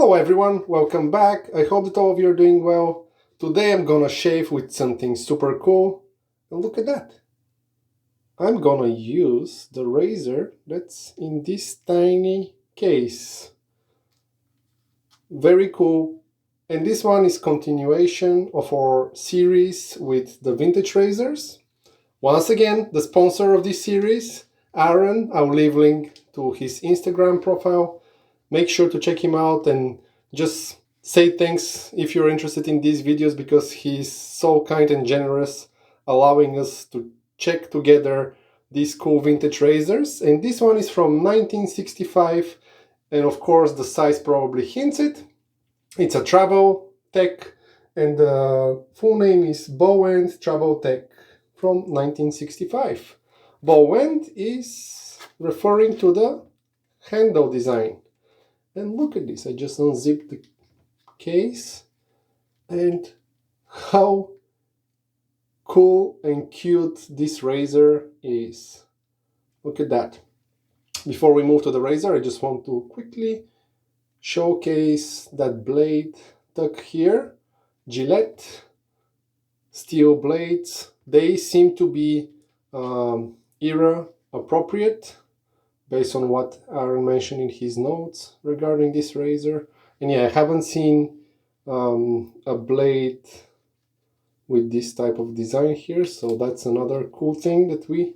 Hello everyone, welcome back. I hope that all of you are doing well. Today I'm gonna shave with something super cool. And look at that. I'm gonna use the razor that's in this tiny case. Very cool. And this one is continuation of our series with the vintage razors. Once again, the sponsor of this series, Aaron. I'll leave a link to his Instagram profile. Make sure to check him out and just say thanks if you're interested in these videos, because he's so kind and generous, allowing us to check together these cool vintage razors. And this one is from 1965, and of course the size probably hints it. It's a travel tech, and the full name is Ball End Travel Tech from 1965. Ball End is referring to the handle design. And look at this, I just unzipped the case, and how cool and cute this razor is. Look at that. Before we move to the razor, I just want to quickly showcase that blade tuck here. Gillette steel blades. They seem to be era appropriate, based on what Aaron mentioned in his notes regarding this razor. And yeah, I haven't seen a blade with this type of design here, so that's another cool thing that we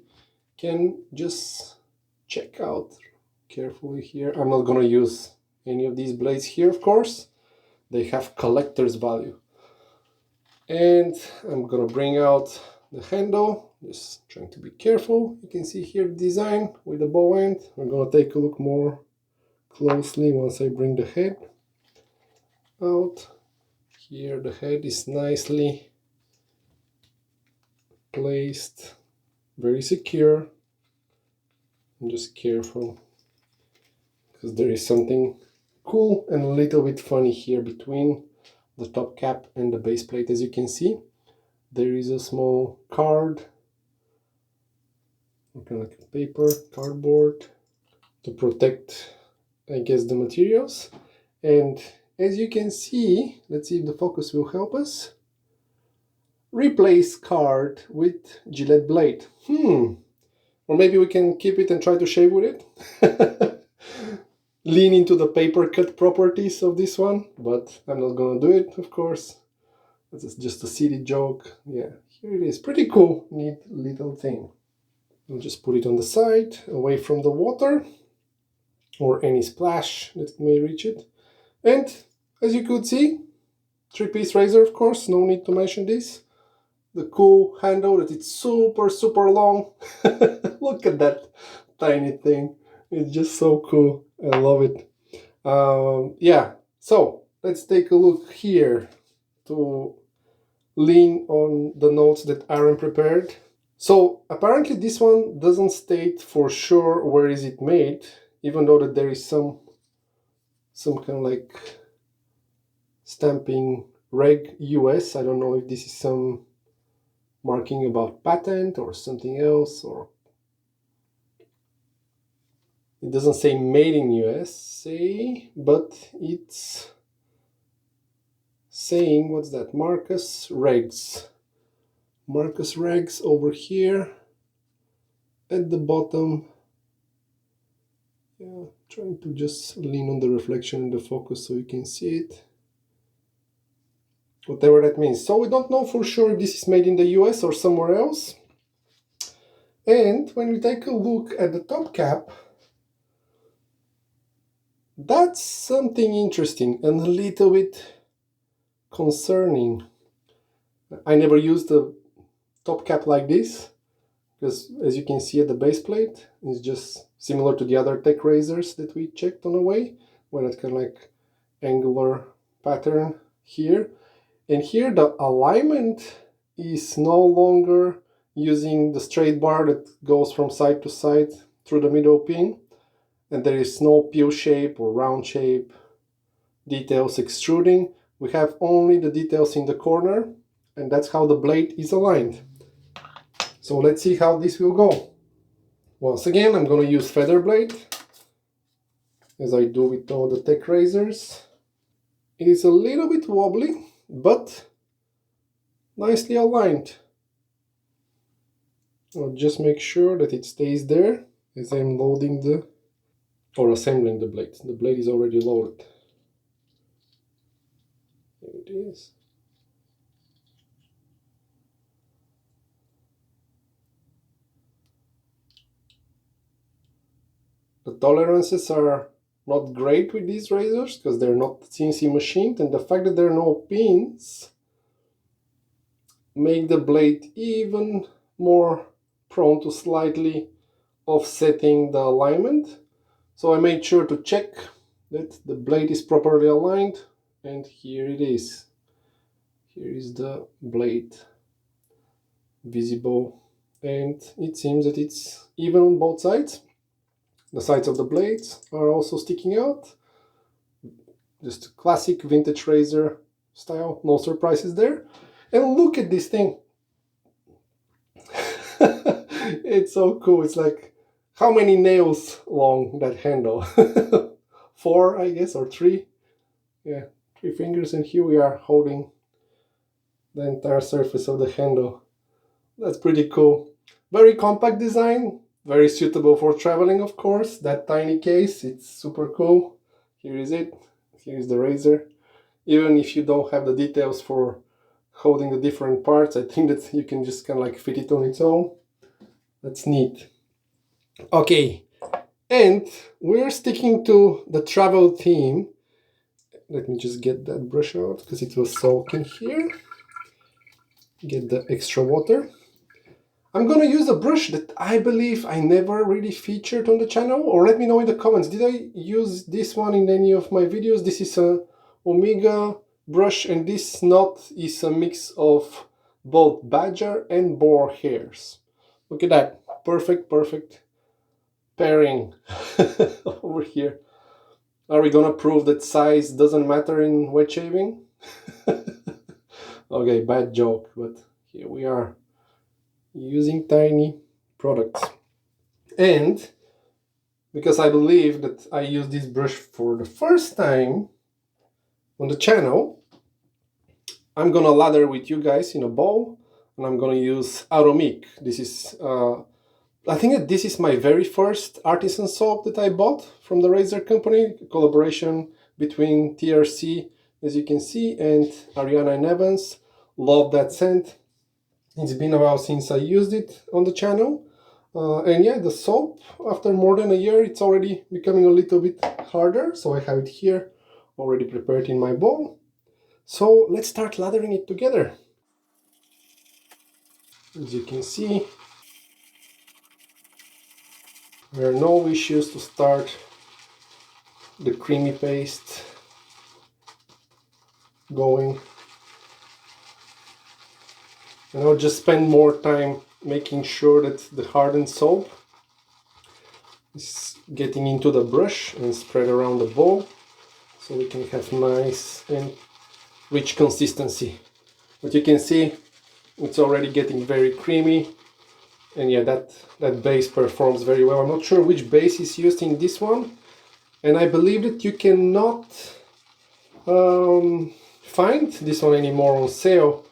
can just check out carefully here. I'm not gonna use any of these blades here, of course. They have collector's value. And I'm gonna bring out the handle. Just trying to be careful. You can see here the design with the bow end. We're gonna take a look more closely once I bring the head out. Here the head is nicely placed, very secure. I'm just careful because there is something cool and a little bit funny here between the top cap and the base plate. As you can see, there is a small card, kind of like a paper, cardboard, to protect, I guess, the materials. And as you can see, let's see if the focus will help us. Replace card with Gillette blade. Or maybe we can keep it and try to shave with it. Lean into the paper cut properties of this one, but I'm not gonna do it, of course. This is just a silly joke. Yeah, here it is. Pretty cool, neat little thing. I'll just put it on the side, away from the water or any splash that may reach it. And as you could see, three-piece razor, of course, no need to mention this. The cool handle that it's super long. Look at that tiny thing. It's just so cool. I love it. Yeah, so let's take a look here to lean on the notes that Aaron prepared. So apparently this one doesn't state for sure where is it made, even though that there is some kind of like stamping Reg US. I don't know if this is some marking about patent or something else, or it doesn't say made in USA, but it's saying, what's that? Marcus Regs over here at the bottom. Yeah, trying to just lean on the reflection in the focus so you can see it. Whatever that means. So we don't know for sure if this is made in the US or somewhere else. And when we take a look at the top cap, that's something interesting and a little bit concerning. I never used a top cap like this, because as you can see at the base plate, it's just similar to the other tech razors that we checked on the way, where it's kind of like angular pattern here. And here the alignment is no longer using the straight bar that goes from side to side through the middle pin, and there is no peel shape or round shape details extruding. We have only the details in the corner, and that's how the blade is aligned. So let's see how this will go. Once again, I'm going to use feather blade, as I do with all the tech razors. It is a little bit wobbly, but nicely aligned. I'll just make sure that it stays there as I'm loading or assembling the blade. The blade is already loaded. Here it is. The tolerances are not great with these razors because they're not CNC machined, and the fact that there are no pins make the blade even more prone to slightly offsetting the alignment. So I made sure to check that the blade is properly aligned, and here it is. Here is the blade visible, and it seems that it's even on both sides. The sides of the blades are also sticking out. Just classic vintage razor style, no surprises there. And look at this thing. It's so cool. It's like, how many nails long that handle? 4, I guess, or 3. Yeah, 3 fingers, and here we are holding the entire surface of the handle. That's pretty cool. Very compact design, very suitable for traveling, of course. That tiny case, it's super cool. Here is it. Here is the razor. Even if you don't have the details for holding the different parts, I think that you can just kind of like fit it on its own. That's neat. Okay, and we're sticking to the travel theme. Let me just get that brush out because it was soaking here. Get the extra water. I'm gonna use a brush that I believe I never really featured on the channel, or let me know in the comments. Did I use this one in any of my videos? This is a Omega brush, and this knot is a mix of both badger and boar hairs. Look at that. Perfect pairing over here. Are we gonna prove that size doesn't matter in wet shaving? Okay, bad joke, but here we are using tiny products. And because I believe that I use this brush for the first time on the channel, I'm gonna lather with you guys in a bowl, and I'm gonna use Aromique. This is I think that this is my very first artisan soap that I bought from the razor company, a collaboration between TRC, as you can see, and Ariana Evans. Love that scent. It's been a while since I used it on the channel. And yeah, the soap, after more than a year, it's already becoming a little bit harder. So I have it here already prepared in my bowl. So let's start lathering it together. As you can see, there are no issues to start the creamy paste going. And I'll just spend more time making sure that the hardened soap is getting into the brush and spread around the bowl, so we can have nice and rich consistency. But you can see it's already getting very creamy, and yeah, that base performs very well. I'm not sure which base is used in this one, and I believe that you cannot find this one anymore on sale.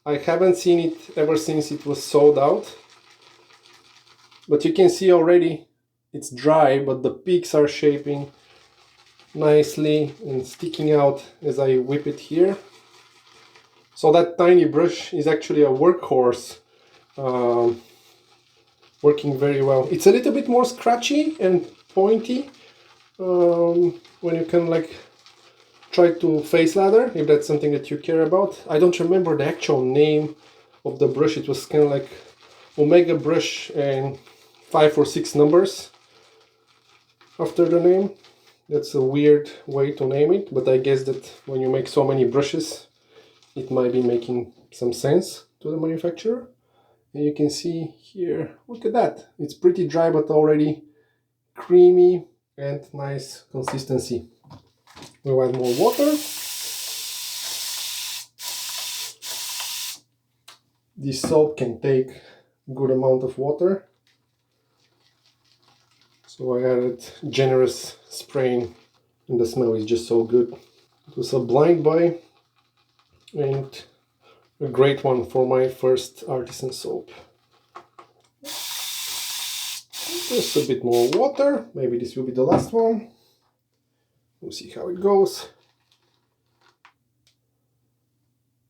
I haven't seen it ever since it was sold out, but you can see already it's dry, but the peaks are shaping nicely and sticking out as I whip it here. So that tiny brush is actually a workhorse, working very well. It's a little bit more scratchy and pointy when you can like try to face lather, if that's something that you care about. I don't remember the actual name of the brush. It was kind of like Omega brush and 5 or 6 numbers after the name. That's a weird way to name it, but I guess that when you make so many brushes, it might be making some sense to the manufacturer. And you can see here, look at that. It's pretty dry, but already creamy and nice consistency. We'll add more water. This soap can take a good amount of water, so I added generous spraying, and the smell is just so good. It was a blind buy and a great one for my first artisan soap. Just a bit more water, maybe this will be the last one. We'll see how it goes.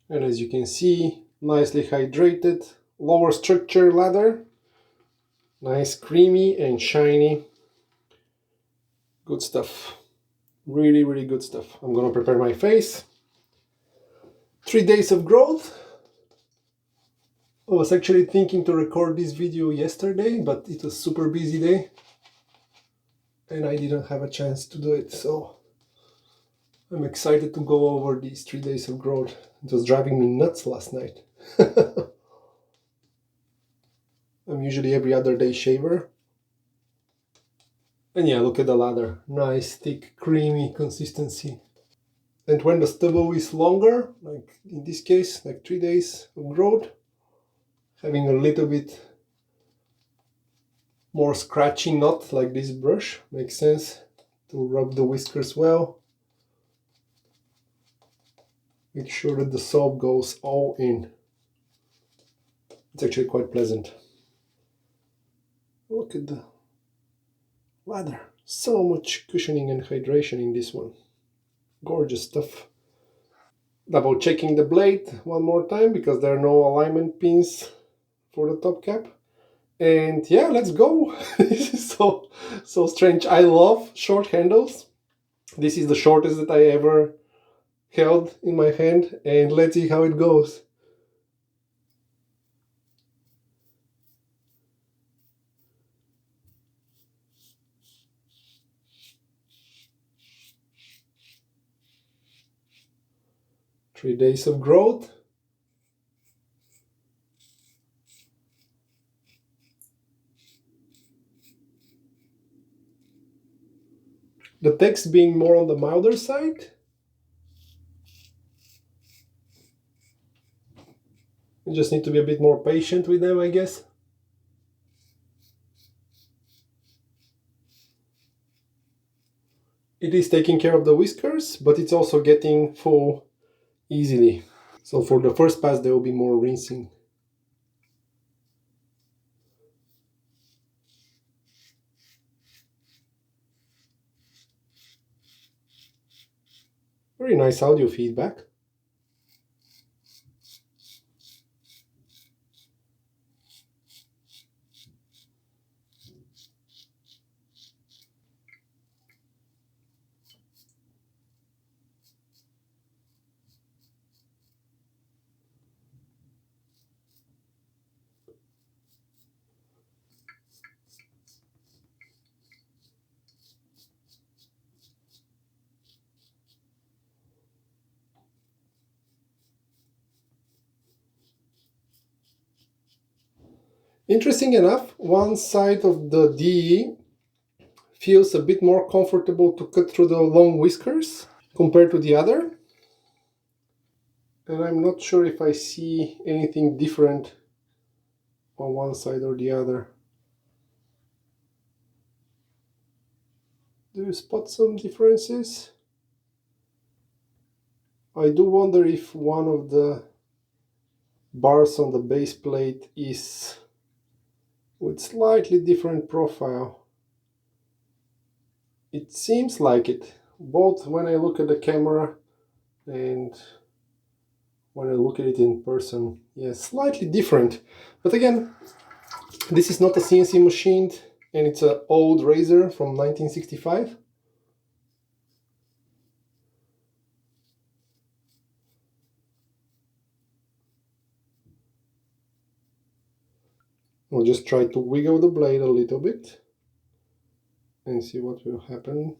And as you can see, nicely hydrated, lower structure lather. Nice, creamy and shiny. Good stuff. Really, really good stuff. I'm gonna prepare my face. 3 days of growth. I was actually thinking to record this video yesterday, but it was a super busy day and I didn't have a chance to do it, so I'm excited to go over these 3 days of growth. It was driving me nuts last night. I'm usually every other day shaver. And yeah, look at the lather. Nice, thick, creamy consistency. And when the stubble is longer, like in this case, like 3 days of growth, having a little bit more scratchy knot like this brush makes sense to rub the whiskers well. Make sure that the soap goes all in. It's actually quite pleasant. Look at the lather. So much cushioning and hydration in this one. Gorgeous stuff. Double checking the blade one more time because there are no alignment pins for the top cap. And yeah, let's go. This is so strange. I love short handles. This is the shortest that I ever held in my hand, and let's see how it goes. Three days of growth. The text being more on the milder side. You just need to be a bit more patient with them, I guess. It is taking care of the whiskers, but it's also getting full easily. So for the first pass there will be more rinsing. Very nice audio feedback. Interesting enough, one side of the DE feels a bit more comfortable to cut through the long whiskers compared to the other. And I'm not sure if I see anything different on one side or the other. Do you spot some differences? I do wonder if one of the bars on the base plate is with slightly different profile. It seems like it, both when I look at the camera and when I look at it in person. Yeah, slightly different. But again, this is not a CNC machined, and it's an old razor from 1965. I'll just try to wiggle the blade a little bit and see what will happen.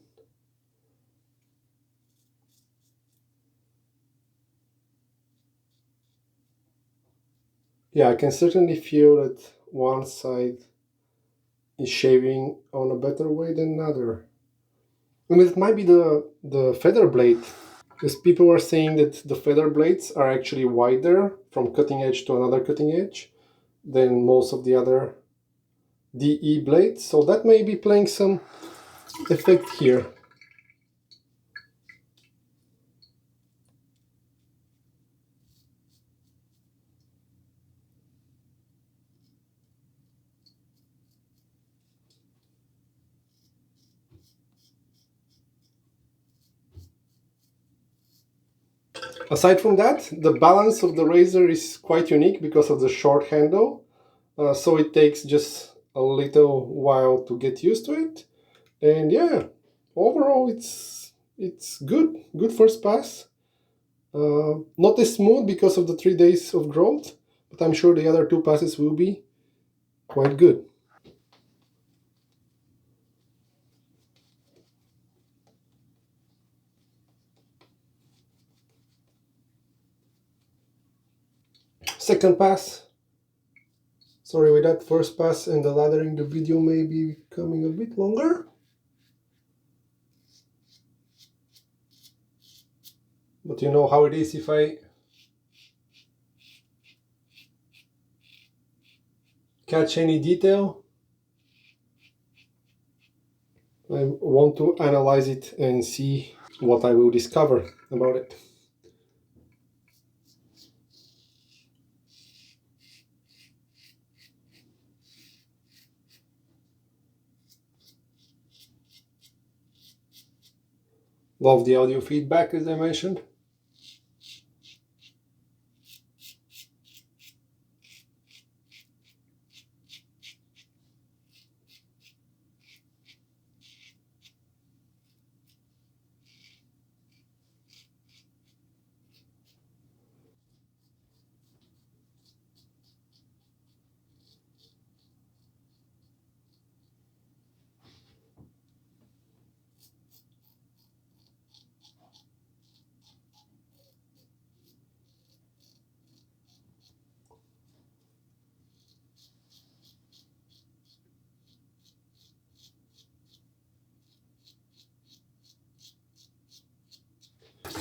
Yeah, I can certainly feel that one side is shaving on a better way than another. And it might be the feather blade, because people are saying that the feather blades are actually wider from cutting edge to another cutting edge than most of the other DE blades, so that may be playing some effect here. Aside from that, the balance of the razor is quite unique because of the short handle, so it takes just a little while to get used to it. And yeah, overall it's good first pass. Not as smooth because of the 3 days of growth, but I'm sure the other 2 passes will be quite good. Second pass. Sorry with that, first pass and the lathering, the video may be becoming a bit longer. But you know how it is, if I catch any detail, I want to analyze it and see what I will discover about it. Love the audio feedback, as I mentioned.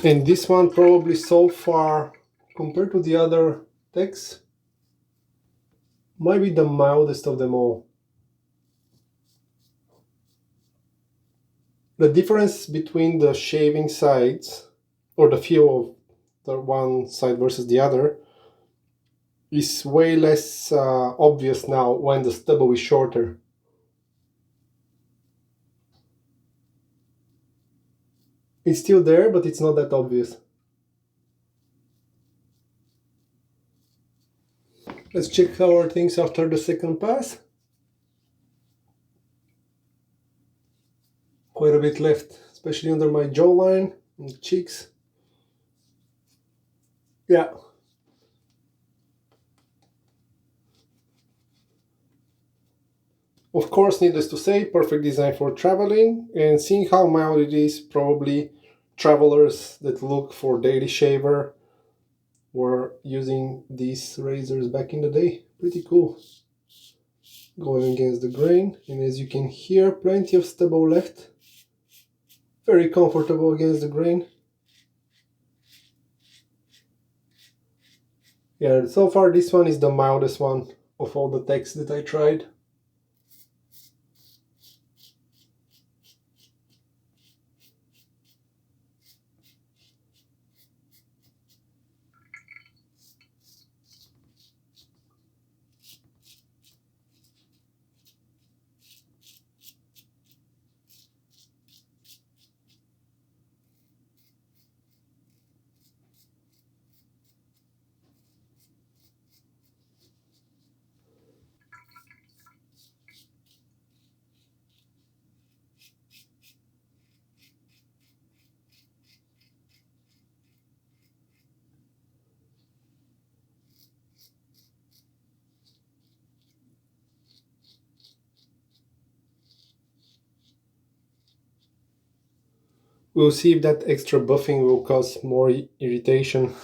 And this one probably so far, compared to the other decks, might be the mildest of them all. The difference between the shaving sides, or the feel of the one side versus the other, is way less obvious now when the stubble is shorter. It's still there, but it's not that obvious. Let's check how are things after the second pass. Quite a bit left, especially under my jawline and cheeks. Yeah. Of course, needless to say, perfect design for traveling, and seeing how mild it is, probably travelers that look for daily shaver were using these razors back in the day. Pretty cool. Going against the grain, and as you can hear, plenty of stubble left. Very comfortable against the grain. Yeah, so far this one is the mildest one of all the techs that I tried. We'll see if that extra buffing will cause more irritation.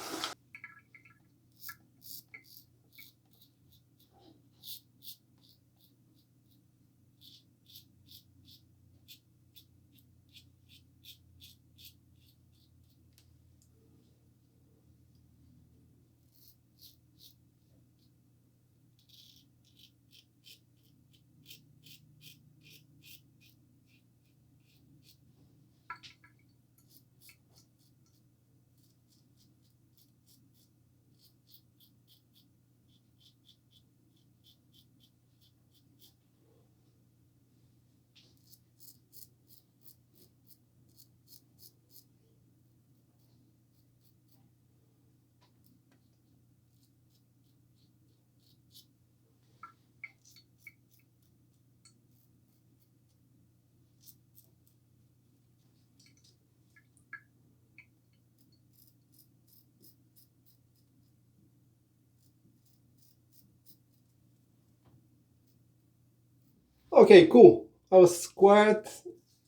Okay, cool. I was quiet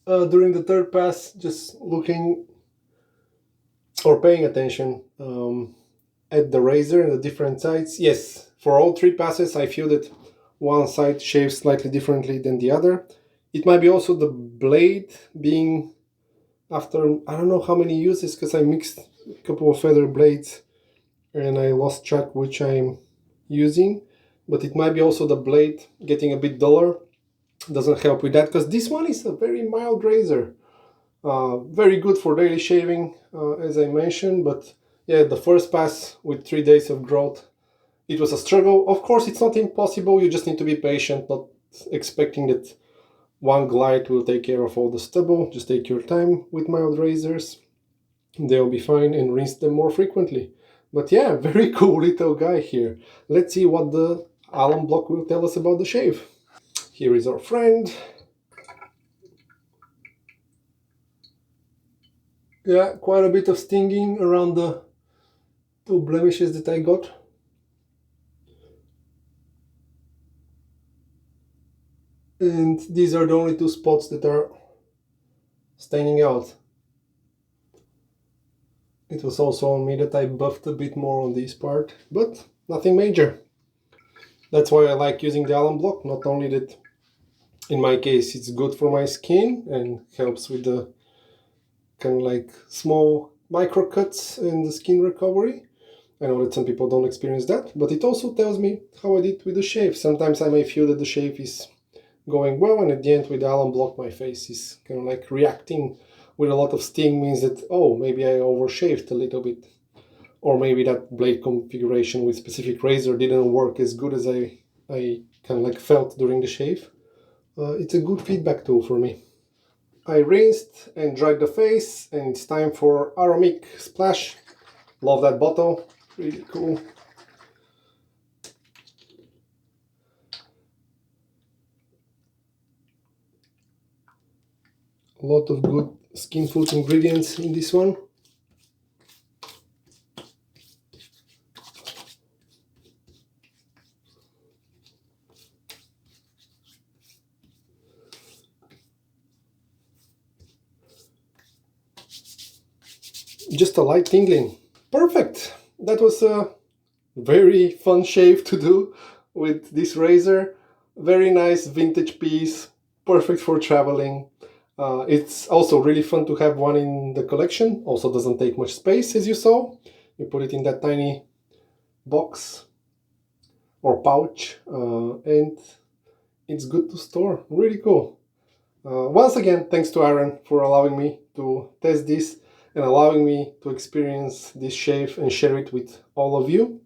during the third pass, just looking or paying attention at the razor and the different sides. Yes, for all three passes, I feel that one side shaves slightly differently than the other. It might be also the blade being after I don't know how many uses because I mixed a couple of feather blades and I lost track which I'm using. But it might be also the blade getting a bit duller. Doesn't help with that because this one is a very mild razor. Very good for daily shaving, as I mentioned, but yeah, the first pass with 3 days of growth, it was a struggle. Of course, it's not impossible, you just need to be patient, not expecting that one glide will take care of all the stubble. Just take your time with mild razors, they'll be fine, and rinse them more frequently. But yeah, very cool little guy here. Let's see what the alum block will tell us about the shave. Here is our friend. Yeah, quite a bit of stinging around the two blemishes that I got. And these are the only two spots that are standing out. It was also on me that I buffed a bit more on this part, but nothing major. That's why I like using the alum block. Not only that, in my case, it's good for my skin and helps with the kind of like small micro cuts and the skin recovery. I know that some people don't experience that, but it also tells me how I did with the shave. Sometimes I may feel that the shave is going well, and at the end with the alum block my face is kind of like reacting with a lot of sting, means that, oh, maybe I overshaved a little bit, or maybe that blade configuration with specific razor didn't work as good as I kind of like felt during the shave. It's a good feedback tool for me. I rinsed and dried the face, and it's time for Aromique Splash. Love that bottle, really cool. A lot of good skin food ingredients in this one. Just a light tingling. Perfect. That was a very fun shave to do with this razor. Very nice vintage piece, perfect for traveling. It's also really fun to have one in the collection. Also doesn't take much space, as you saw. You put it in that tiny box or pouch, and it's good to store. Really cool. Once again, thanks to Aaron for allowing me to test this and allowing me to experience this shave and share it with all of you.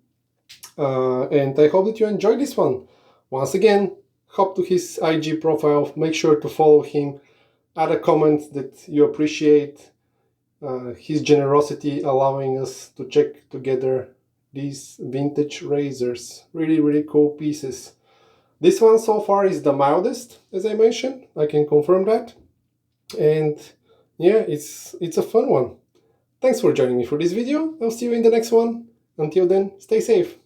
And I hope that you enjoyed this one. Once again, hop to his IG profile, make sure to follow him, add a comment that you appreciate his generosity allowing us to check together these vintage razors. Really, really cool pieces. This one so far is the mildest, as I mentioned. I can confirm that. And yeah, it's a fun one. Thanks for joining me for this video. I'll see you in the next one. Until then, stay safe.